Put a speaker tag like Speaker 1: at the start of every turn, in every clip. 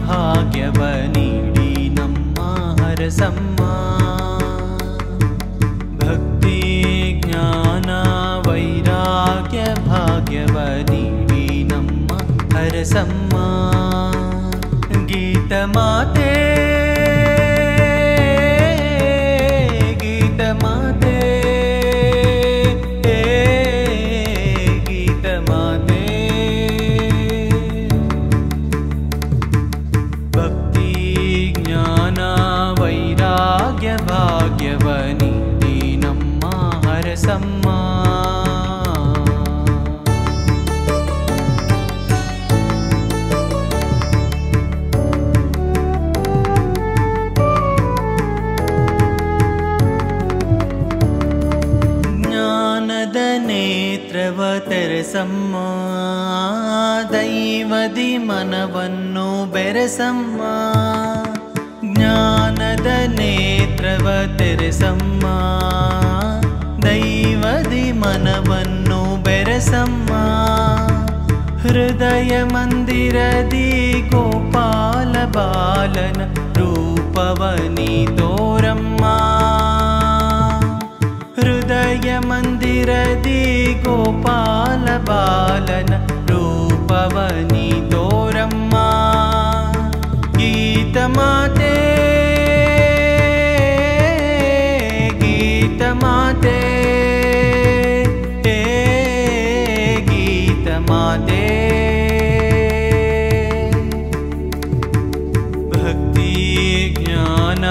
Speaker 1: ಭಾಗ್ಯವ ನೀಡಿ ನಮ್ಮ ಹರಸಮ್ಮ. ಭಕ್ತಿ ಜ್ಞಾನ ವೈರಾಗ್ಯ ಭಾಗ್ಯವ ನೀಡಿ ನಮ್ಮ ಹರಸಮ್ಮ. ಗೀತ ಮಾತೆ ಗೀತ ಮಾತೆ ಗೀತ ಮಾತೆ. ಭಕ್ತಿ ಜ್ಞಾನ ವೈರಾಗ್ಯ ಭಾಗ್ಯವ ನೀಡಿ ನಮ್ಮ ಹರಸಮ್ಮ. ನೇತ್ರವ ತೆರೆಸಮ್ಮ, ದೈವದಿ ಮನವನ್ನು ಬೆರೆಸಮ್ಮ. ಜ್ಞಾನದ ನೇತ್ರವ ತೆರೆಸಮ್ಮ, ದೈವದಿ ಮನವನ್ನು ಬೆರೆಸಮ್ಮ. ಹೃದಯ ಮಂದಿರದಿ ಗೋಪಾಲ ಬಾಲನ ರೂಪವನಿ ತೋರಮ್ಮ. ಹೃದಯ ಮಂದಿರದಿ ಗೋಪಾಲ ಬಾಲನ ರೂಪವನಿ ತೋರಮ್ಮ. ಗೀತ ಮಾತೆ ಗೀತ ಮಾತೆ ಗೀತ ಮಾತೆ. ಭಕ್ತಿ ಜ್ಞಾನ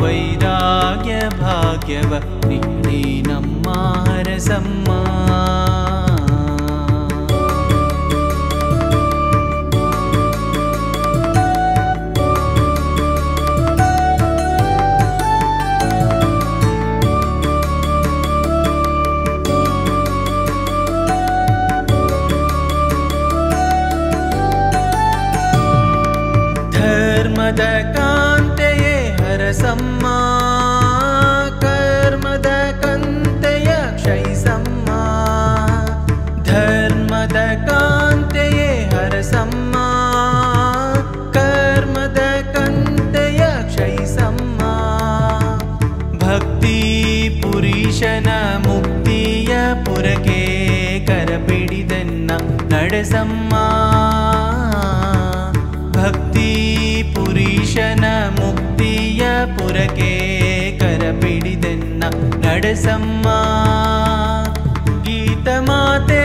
Speaker 1: ವೈರಾಗ್ಯ ಭಾಗ್ಯವ ನೀಡಿ ನಮ್ಮ ಹರಸಮ್ಮ. ಧರ್ಮದ ಕಾಂತೆಯೇ ಹರಸಮ್ಮ, ಕರ್ಮದ ಕಂತೆಯ ಕ್ಷಯಿಸಮ್ಮ. ಧರ್ಮದ ಕಾಂತೆಯೇ ಹರಸಮ್ಮ, ಕರ್ಮದ ಕಂತೆಯ ಕ್ಷಯಿಸಮ್ಮ. ಭಕ್ತಿ ಪುರುಷನ ಮುಕ್ತಿಯ ಪುರಕ್ಕೆ ಕರಪಿಡಿದನ್ನ ನಡೆಸಮ್ಮ. ಭಕ್ತಿ ಪುರುಷನ ಮುಕ್ತಿಯ ಪುರಕ್ಕೆ ಕರಪಿಡಿದನ್ನ ನಡೆಸಮ್ಮ. ಗೀತ ಮಾತೆ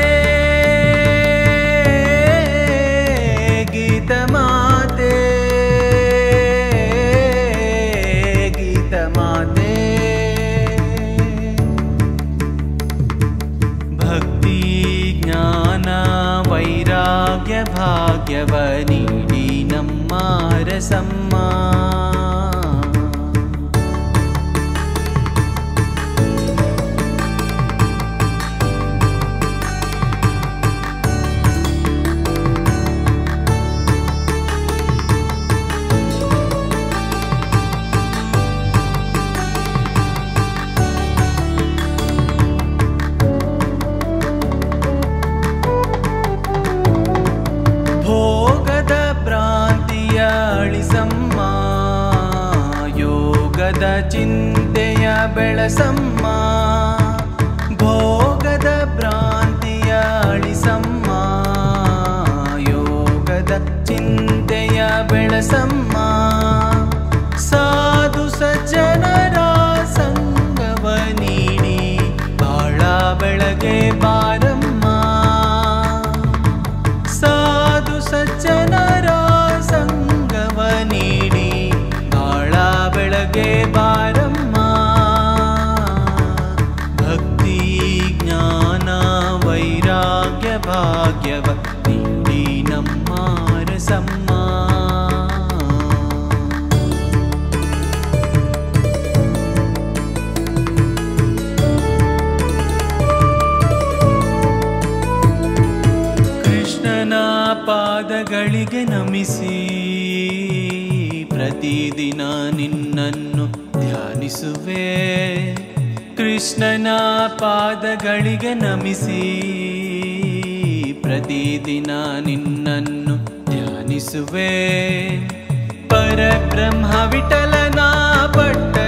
Speaker 1: ಗೀತ ಮಾತೆ ಗೀತ ಮಾತೆ. ಭಕ್ತಿ ಜ್ಞಾನ ವೈರಾಗ್ಯ ಭಾಗ್ಯವ ನೀಡಿ ನಮ್ಮ ಹರಸಮ್ಮ. ಭೋಗದ ಭ್ರಾಂತಿಯ ಅಳಿಸಮ್ಮ, ಯೋಗದ ಚಿಂತೆಯ ಬೆಳೆಸಮ್ಮ. ಭೋಗದ ಭ್ರಾಂತಿಯ ಅಳಿಸಮ್ಮ, ಯೋಗದ ಚಿಂತೆಯ ಬೆಳೆಸಮ್ಮ. ಸಾಧು ಸಜ್ಜನರ ಸಂಗವ ನೀಡಿ ಬಾಳ ಬೆಳಗ್ಗೆ ಬಾರಮ್ಮ. ಸಾಧು ಸಜ್ಜನರ ಸಂಗವ ನೀಡಿ ಬಾಳ ಬೆಳಗ್ಗೆ ಬಾರಮ್ಮ. ಭಕ್ತಿ ಜ್ಞಾನ ವೈರಾಗ್ಯ ಭಾಗ್ಯವ ನೀಡಿ ನಮ್ಮ ಹರಸಮ್ಮ. ಕೃಷ್ಣನ ಪಾದಗಳಿಗೆ ನಮಿಸಿ ಪ್ರತಿದಿನ ನಿನ್ನನ್ನು ಧ್ಯಾನಿಸುವೆ. ಕೃಷ್ಣನ ಪಾದಗಳಿಗೆ ನಮಿಸಿ ಪ್ರತಿದಿನ ನಿನ್ನನ್ನು ಧ್ಯಾನಿಸುವೆ. ಪರಬ್ರಹ್ಮ ವಿಠಲನ ಪಟ್ಟ